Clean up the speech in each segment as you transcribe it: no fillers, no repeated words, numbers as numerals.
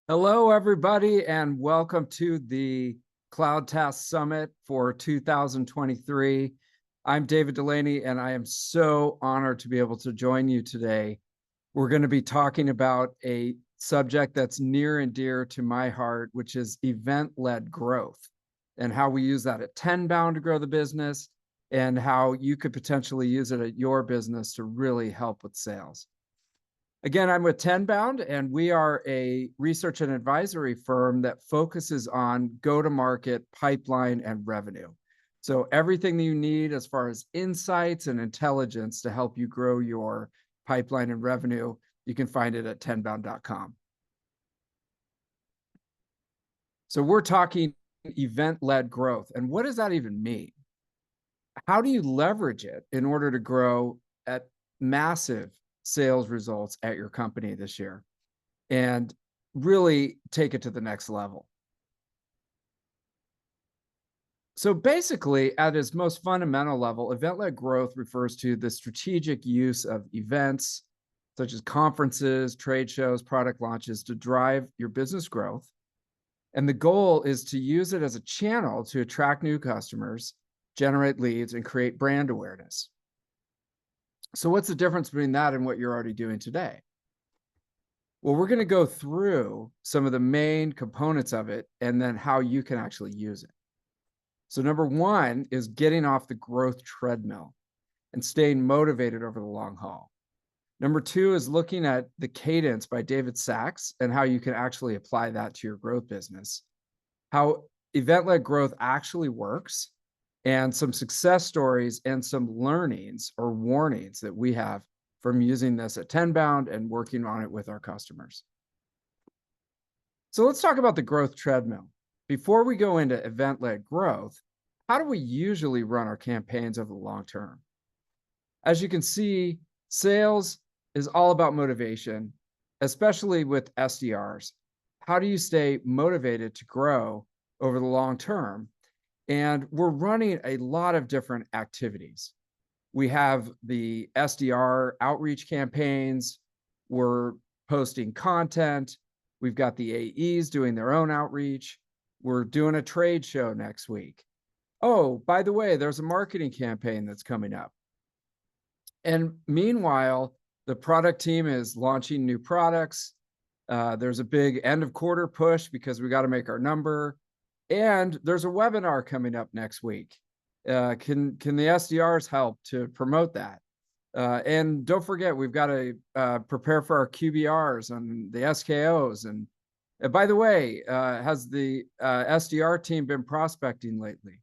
Hello, everybody, and welcome to the CloudTask Summit for 2023. I'm David Dulany, and I am so honored to be able to join you today. We're going to be talking about a subject that's near and dear to my heart, which is event-led growth, and how we use that at Tenbound to grow the business, and how you could potentially use it at your business to really help with sales. Again, I'm with Tenbound, and we are a research and advisory firm that focuses on go-to-market, pipeline, and revenue. So everything that you need as far as insights and intelligence to help you grow your pipeline and revenue, you can find it at tenbound.com. So we're talking event-led growth. And what does that even mean? How do you leverage it in order to grow at massive sales results at your company this year and really take it to the next level? So basically, at its most fundamental level, event-led growth refers to the strategic use of events such as conferences, trade shows, product launches to drive your business growth. And the goal is to use it as a channel to attract new customers, generate leads, and create brand awareness. So what's the difference between that and what you're already doing today? Well, we're going to go through some of the main components of it and then how you can actually use it. So number one is getting off the growth treadmill and staying motivated over the long haul. Number two is looking at the cadence by David Sachs and how you can actually apply that to your growth business, how event-led growth actually works, and some success stories and some learnings or warnings that we have from using this at Tenbound and working on it with our customers. So let's talk about the growth treadmill. Before we go into event-led growth, how do we usually run our campaigns over the long term? As you can see, sales is all about motivation, especially with SDRs. How do you stay motivated to grow over the long term? And we're running a lot of different activities. We have the SDR outreach campaigns. We're posting content. We've got the AEs doing their own outreach. We're doing a trade show next week. Oh, by the way, there's a marketing campaign that's coming up. And meanwhile, the product team is launching new products. There's a big end of quarter push because we got to make our number. And there's a webinar coming up next week. Can the SDRs help to promote that? And don't forget, we've got to prepare for our QBRs and the SKOs. And by the way, has the SDR team been prospecting lately?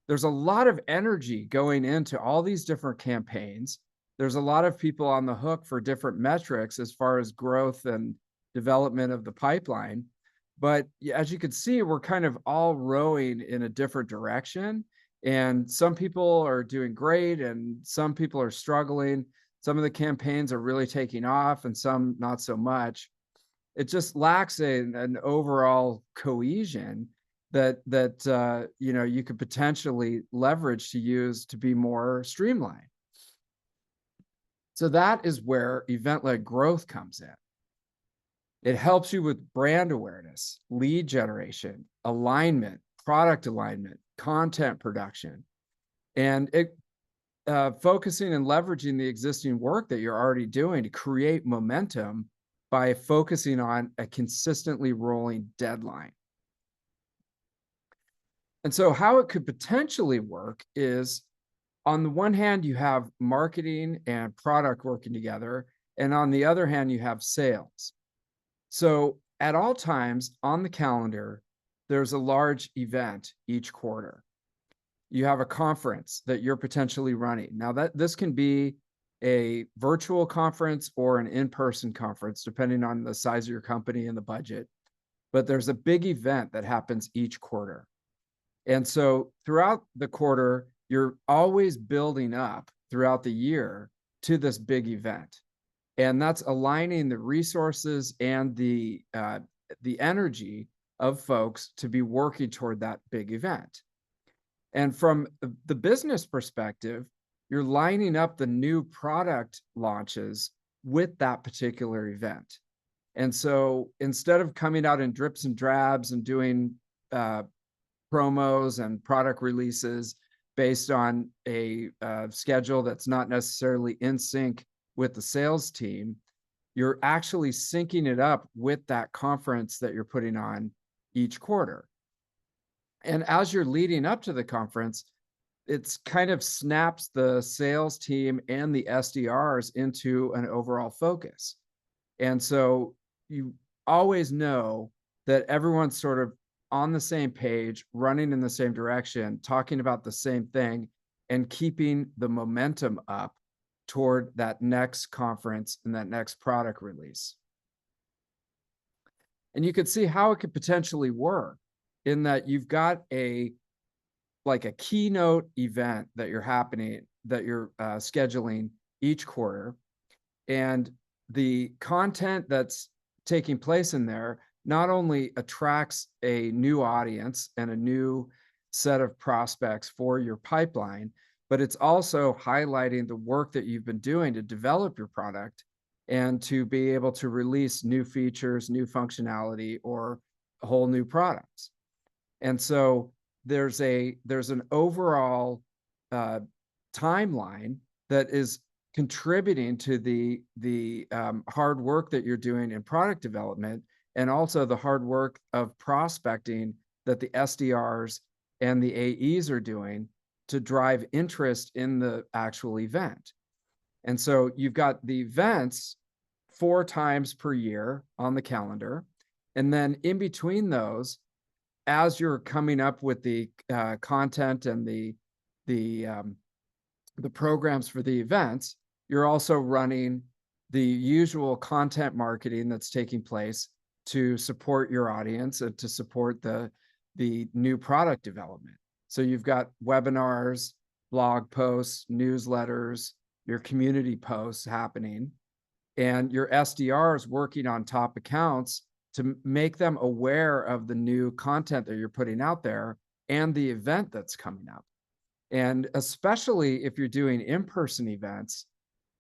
There's a lot of energy going into all these different campaigns. There's a lot of people on the hook for different metrics as far as growth and development of the pipeline. But as you can see, we're kind of all rowing in a different direction. And some people are doing great and some people are struggling. Some of the campaigns are really taking off and some not so much. It just lacks an overall cohesion that you could potentially leverage to use to be more streamlined. So that is where event-led growth comes in. It helps you with brand awareness, lead generation, alignment, product alignment, content production, and focusing and leveraging the existing work that you're already doing to create momentum by focusing on a consistently rolling deadline. And so how it could potentially work is, on the one hand, you have marketing and product working together, and on the other hand, you have sales. So at all times on the calendar, there's a large event each quarter. You have a conference that you're potentially running. Now this can be a virtual conference or an in-person conference, depending on the size of your company and the budget. But there's a big event that happens each quarter. And so throughout the quarter, you're always building up throughout the year to this big event. And that's aligning the resources and the energy of folks to be working toward that big event. And from the business perspective, you're lining up the new product launches with that particular event. And so instead of coming out in drips and drabs and doing uh, promos and product releases based on a schedule that's not necessarily in sync with the sales team, you're actually syncing it up with that conference that you're putting on each quarter. And as you're leading up to the conference, it's kind of snaps the sales team and the SDRs into an overall focus. And so you always know that everyone's sort of on the same page, running in the same direction, talking about the same thing, and keeping the momentum up toward that next conference and that next product release. And you could see how it could potentially work in that you've got a like a keynote event that you're scheduling each quarter, and the content that's taking place in there not only attracts a new audience and a new set of prospects for your pipeline, but it's also highlighting the work that you've been doing to develop your product and to be able to release new features, new functionality, or whole new products. And so there's an overall uh, timeline that is contributing to the hard work that you're doing in product development, and also the hard work of prospecting that the SDRs and the AEs are doing to drive interest in the actual event. And so you've got the events 4 times per year on the calendar, and then in between those, as you're coming up with the content and the programs for the events, you're also running the usual content marketing that's taking place to support your audience and to support the new product development. So you've got webinars, blog posts, newsletters, your community posts happening, and your SDRs working on top accounts to make them aware of the new content that you're putting out there and the event that's coming up. And especially if you're doing in-person events,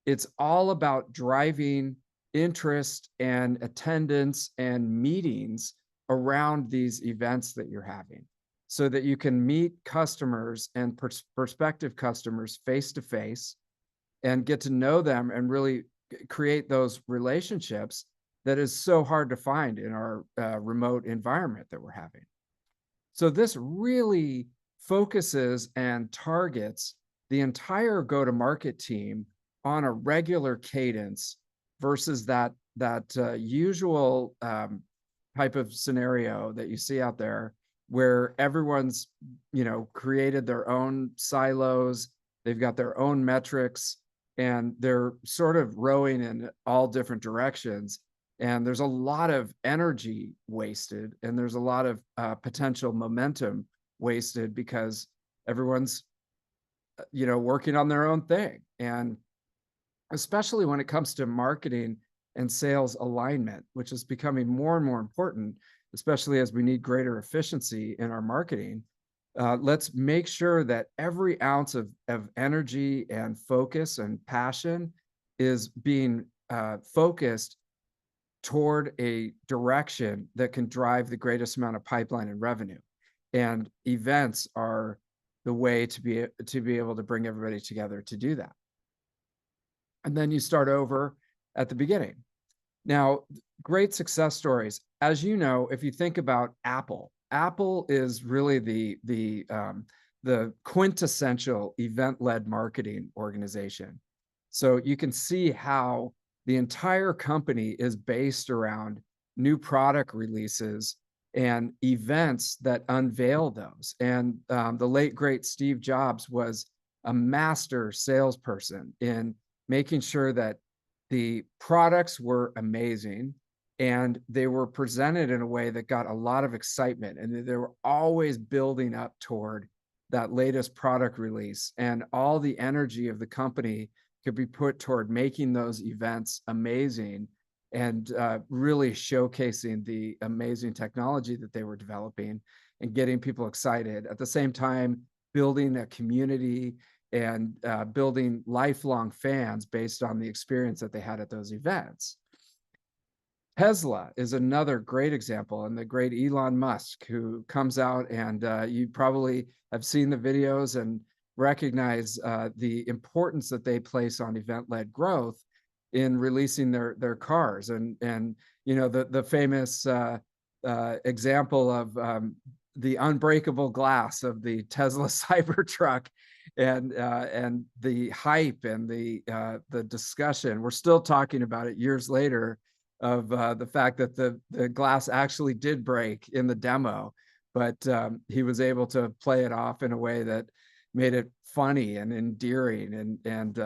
it's all about driving interest and attendance and meetings around these events that you're having so that you can meet customers and prospective customers face to face and get to know them and really create those relationships that is so hard to find in our remote environment that we're having. So this really focuses and targets the entire go-to-market team on a regular cadence versus that usual type of scenario that you see out there where everyone's created their own silos, they've got their own metrics, and they're sort of rowing in all different directions. And there's a lot of energy wasted, and there's a lot of potential momentum wasted because everyone's working on their own thing. And especially when it comes to marketing and sales alignment, which is becoming more and more important, especially as we need greater efficiency in our marketing. Let's make sure that every ounce of energy and focus and passion is being focused toward a direction that can drive the greatest amount of pipeline and revenue. And events are the way to be able to bring everybody together to do that. And then you start over at the beginning. Now, great success stories. As you know, if you think about Apple is really the quintessential event-led marketing organization. So you can see how the entire company is based around new product releases and events that unveil those. And the late, great Steve Jobs was a master salesperson in making sure that the products were amazing and they were presented in a way that got a lot of excitement, and they were always building up toward that latest product release, and all the energy of the company could be put toward making those events amazing and really showcasing the amazing technology that they were developing and getting people excited. At the same time, building a community and building lifelong fans based on the experience that they had at those events. Tesla is another great example, and the great Elon Musk, who comes out and you probably have seen the videos and recognize the importance that they place on event-led growth in releasing their cars. And the famous example of the unbreakable glass of the Tesla Cybertruck, and the hype and the discussion. We're still talking about it years later, of the fact that the glass actually did break in the demo, but he was able to play it off in a way that made it funny and endearing, and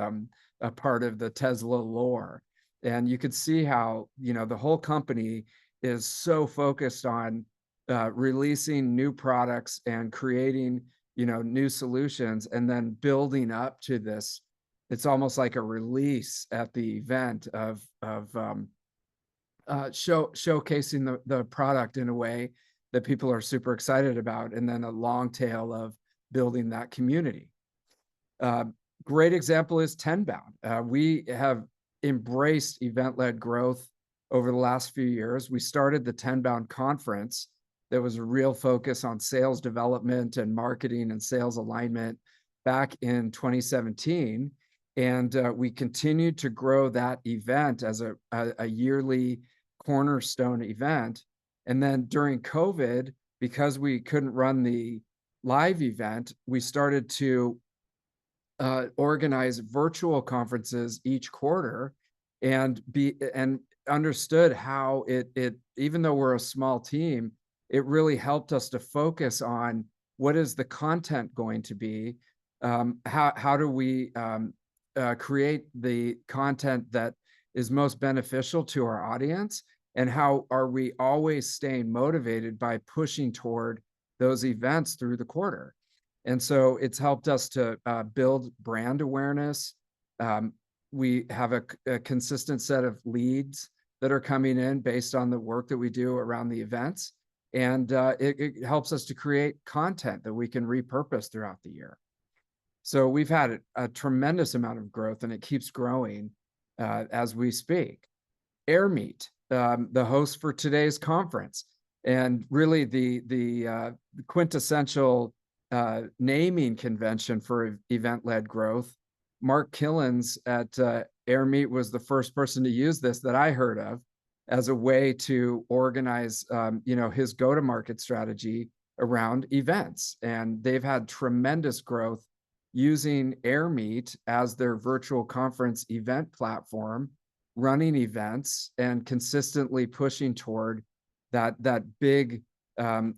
a part of the Tesla lore. And you could see how the whole company is so focused on releasing new products and creating new solutions, and then building up to this. It's almost like a release at the event of showcasing the product in a way that people are super excited about, and then a long tail of building that community. Great example is Tenbound. We have embraced event-led growth over the last few years. We started the Tenbound conference that was a real focus on sales development and marketing and sales alignment back in 2017. And we continued to grow that event as a yearly cornerstone event. And then during COVID, because we couldn't run the live event, we started to organize virtual conferences each quarter, and understood how it even though we're a small team, it really helped us to focus on what is the content going to be, how do we create the content that is most beneficial to our audience, and how are we always staying motivated by pushing toward those events through the quarter. And so it's helped us to build brand awareness. We have a consistent set of leads that are coming in based on the work that we do around the events. And it helps us to create content that we can repurpose throughout the year. So we've had a tremendous amount of growth, and it keeps growing as we speak. AirMeet, the host for today's conference, and really the quintessential naming convention for event-led growth. Mark Killens at AirMeet was the first person to use this that I heard of as a way to organize his go-to-market strategy around events. And they've had tremendous growth using AirMeet as their virtual conference event platform, running events and consistently pushing toward that big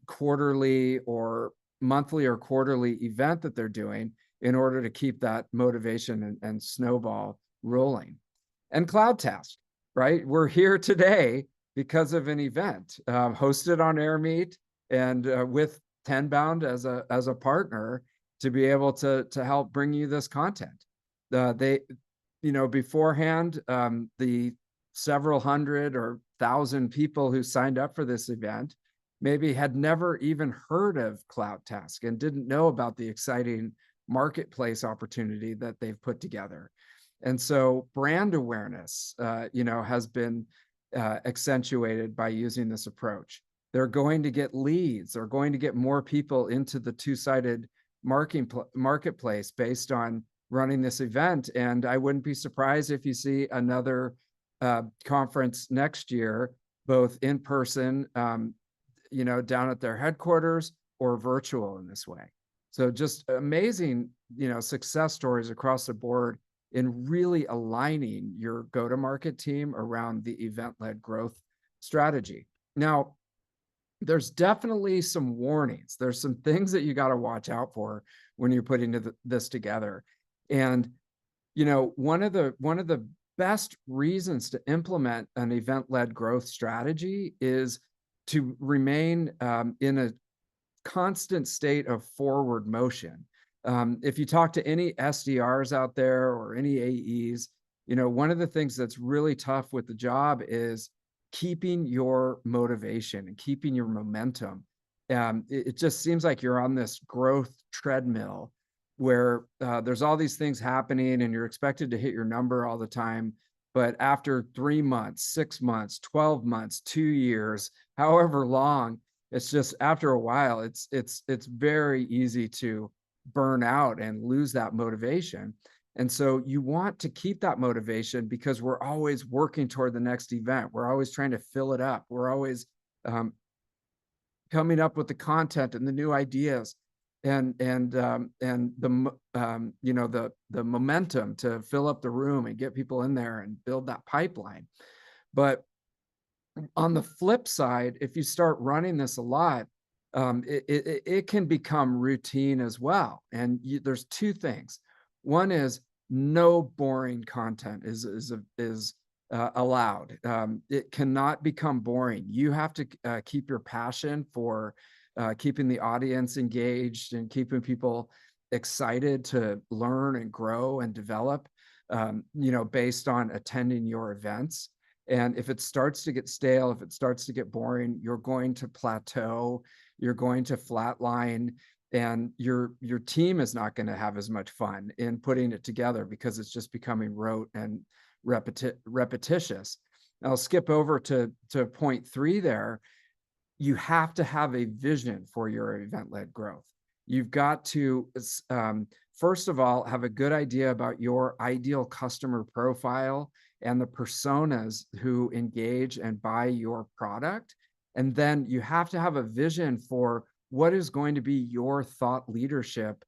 quarterly or monthly or quarterly event that they're doing in order to keep that motivation and snowball rolling. And CloudTask, right? We're here today because of an event hosted on AirMeet, and with Tenbound as a partner to be able to help bring you this content. Beforehand, the several hundred or thousand people who signed up for this event maybe had never even heard of CloudTask and didn't know about the exciting marketplace opportunity that they've put together. And so brand awareness, has been accentuated by using this approach. They're going to get leads. They're going to get more people into the two-sided marketplace based on running this event. And I wouldn't be surprised if you see another conference next year, both in person, down at their headquarters, or virtual in this way. So just amazing, success stories across the board in really aligning your go-to-market team around the event-led growth strategy. Now, there's definitely some warnings. There's some things that you got to watch out for when you're putting this together. And, one of the best reasons to implement an event-led growth strategy is to remain in a constant state of forward motion. If you talk to any SDRs out there or any AEs, one of the things that's really tough with the job is keeping your motivation and keeping your momentum. It just seems like you're on this growth treadmill where there's all these things happening and you're expected to hit your number all the time, But after 3 months, 6 months, 12 months, 2 years, however long, it's just after a while, it's very easy to burn out and lose that motivation. And so you want to keep that motivation because we're always working toward the next event. We're always trying to fill it up. We're always um, coming up with the content and the new ideas and you know, the momentum to fill up the room and get people in there and build that pipeline. But on the flip side, if you start running this a lot, it can become routine as well. And there's two things. One is no boring content is allowed. It cannot become boring. You have to keep your passion for keeping the audience engaged and keeping people excited to learn and grow and develop, you know, based on attending your events. And if it starts to get stale, if it starts to get boring, you're going to plateau, you're going to flatline, and your team is not going to have as much fun in putting it together because it's just becoming rote and repetitious. I'll skip over to point 3 there. You have to have a vision for your event-led growth. You've got to, first of all, have a good idea about your ideal customer profile and the personas who engage and buy your product. And then you have to have a vision for what is going to be your thought leadership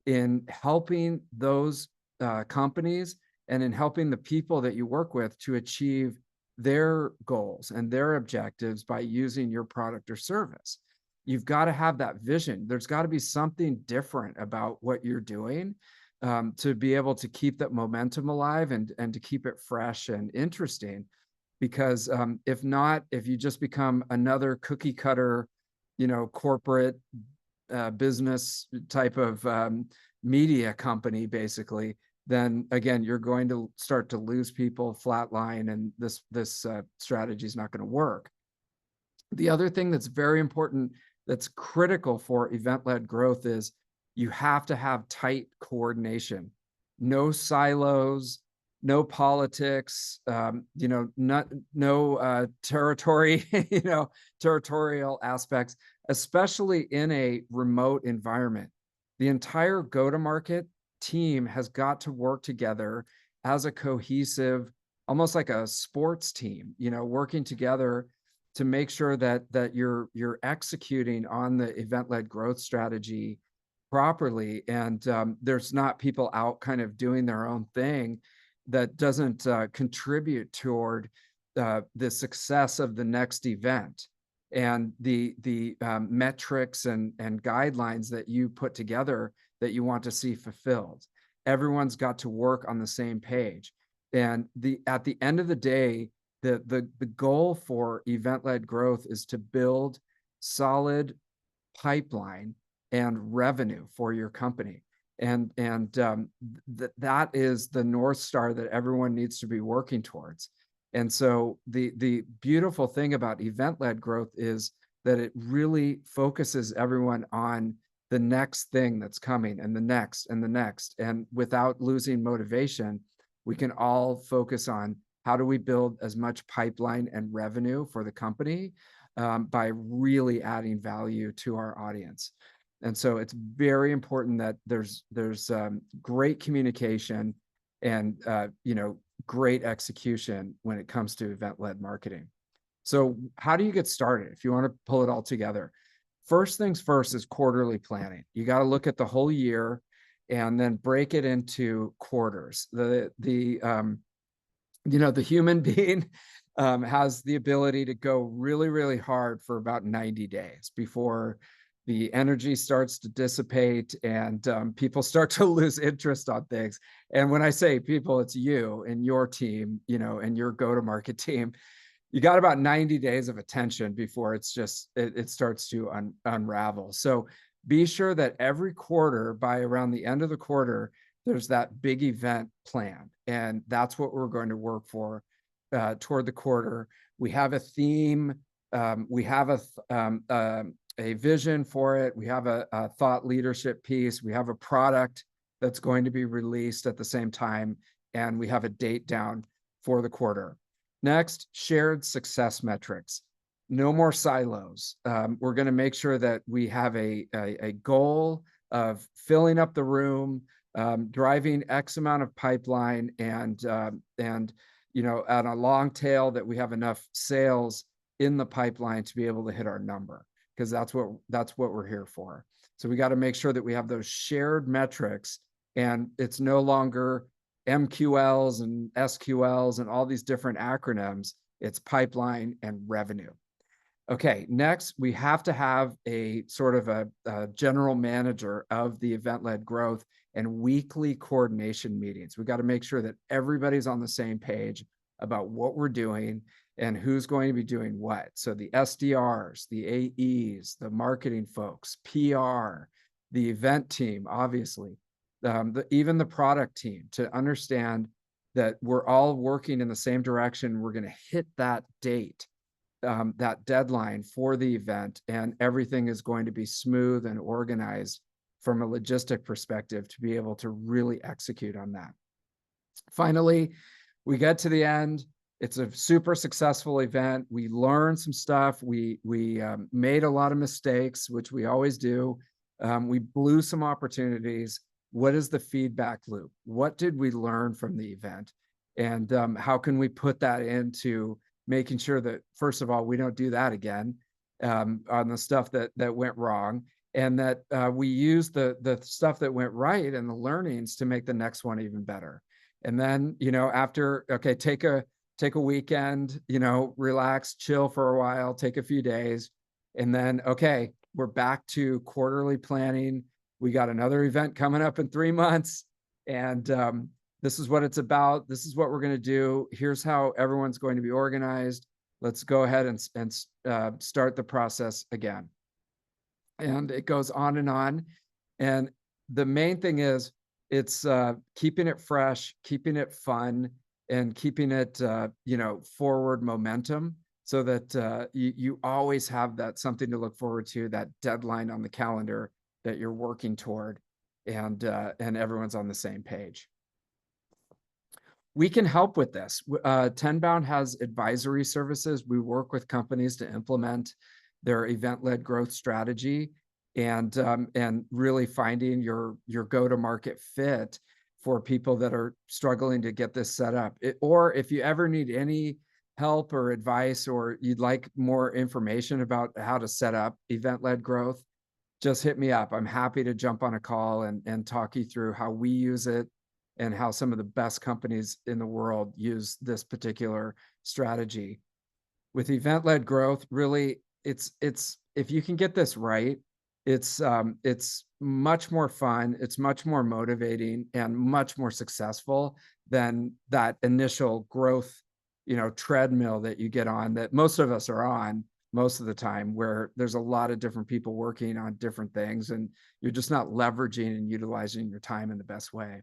in helping those companies and in helping the people that you work with to achieve their goals and their objectives by using your product or service. You've got to have that vision. There's got to be something different about what you're doing to be able to keep that momentum alive and to keep it fresh and interesting. Because if not, if you just become another cookie cutter, you know, corporate business type of media company, basically, then again, you're going to start to lose people, flatline, and this strategy is not going to work. The other thing that's very important, that's critical for event-led growth, is you have to have tight coordination. No silos, no politics, you know, no territory, you know, territorial aspects, especially in a remote environment. The entire go-to-market team has got to work together as a cohesive, almost like a sports team, you know, working together to make sure that you're executing on the event-led growth strategy properly. And there's not people out kind of doing their own thing that doesn't contribute toward the success of the next event and the metrics and guidelines that you put together that you want to see fulfilled. Everyone's got to work on the same page. And at the end of the day, the goal for event-led growth is to build solid pipeline and revenue for your company. And that is the North Star that everyone needs to be working towards. And so the beautiful thing about event-led growth is that it really focuses everyone on the next thing that's coming and the next and the next. And without losing motivation, we can all focus on how do we build as much pipeline and revenue for the company by really adding value to our audience. And so it's very important that there's great communication and you know, great execution when it comes to event-led marketing. So how do you get started if you want to pull it all together? First things first is quarterly planning. You got to look at the whole year and then break it into quarters. You know, the human being has the ability to go really, really hard for about 90 days before the energy starts to dissipate and people start to lose interest on things. And when I say people, it's you and your team, you know, and your go-to-market team. You got about 90 days of attention before it's just, it starts to unravel. So be sure that every quarter, by around the end of the quarter, there's that big event plan. And that's what we're going to work for toward the quarter. We have a theme. We have a vision for it. We have a thought leadership piece. We have a product that's going to be released at the same time. And we have a date down. for the quarter. Next, shared success metrics. No more silos. We're going to make sure that we have a goal of filling up the room, driving X amount of pipeline, and on a long tail that we have enough sales in the pipeline to be able to hit our number, because that's what we're here for. So we got to make sure that we have those shared metrics, and it's no longer MQLs and SQLs and all these different acronyms. It's pipeline and revenue. Okay, next, we have to have a sort of a general manager of the event-led growth and weekly coordination meetings. We got to make sure that everybody's on the same page about what we're doing and who's going to be doing what. So the SDRs, the AEs, the marketing folks, PR, the event team, obviously, even the product team, to understand that we're all working in the same direction. We're going to hit that date, that deadline for the event, and everything is going to be smooth and organized from a logistic perspective to be able to really execute on that. Finally, we get to the end. It's a super successful event. We learned some stuff. We made a lot of mistakes, which we always do. We blew some opportunities. What is the feedback loop? What did we learn from the event? And how can we put that into making sure that, first of all, we don't do that again on the stuff that went wrong, and that we use the stuff that went right and the learnings to make the next one even better. And then, after, okay, take a weekend, relax, chill for a while, take a few days, and then, okay, we're back to quarterly planning. We got another event coming up in 3 months, and this is what it's about. This is what we're going to do. Here's how everyone's going to be organized. Let's go ahead and start the process again. And it goes on and on. And the main thing is, it's keeping it fresh, keeping it fun, and keeping it, forward momentum, so that you always have that something to look forward to, that deadline on the calendar that you're working toward, and everyone's on the same page. We can help with this. Tenbound has advisory services. We work with companies to implement their event-led growth strategy, and really finding your go-to-market fit for people that are struggling to get this set up. Or if you ever need any help or advice, or you'd like more information about how to set up event-led growth, just hit me up. I'm happy to jump on a call and talk you through how we use it and how some of the best companies in the world use this particular strategy. With event-led growth, really, it's if you can get this right, it's much more fun, it's much more motivating, and much more successful than that initial growth, treadmill that you get on, that most of us are on most of the time, where there's a lot of different people working on different things, and you're just not leveraging and utilizing your time in the best way.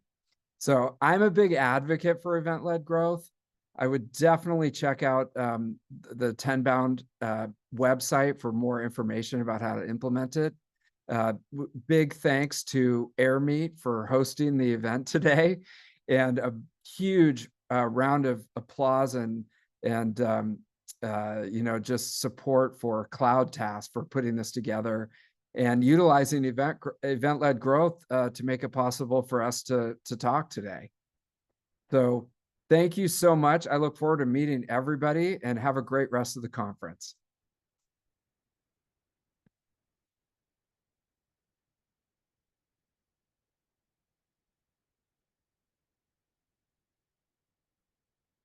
So I'm a big advocate for event-led growth. I would definitely check out the Tenbound website for more information about how to implement it. Big thanks to AirMeet for hosting the event today, and a huge round of applause and just support for CloudTask for putting this together and utilizing event-led growth to make it possible for us to talk today. So thank you so much. I look forward to meeting everybody, and have a great rest of the conference.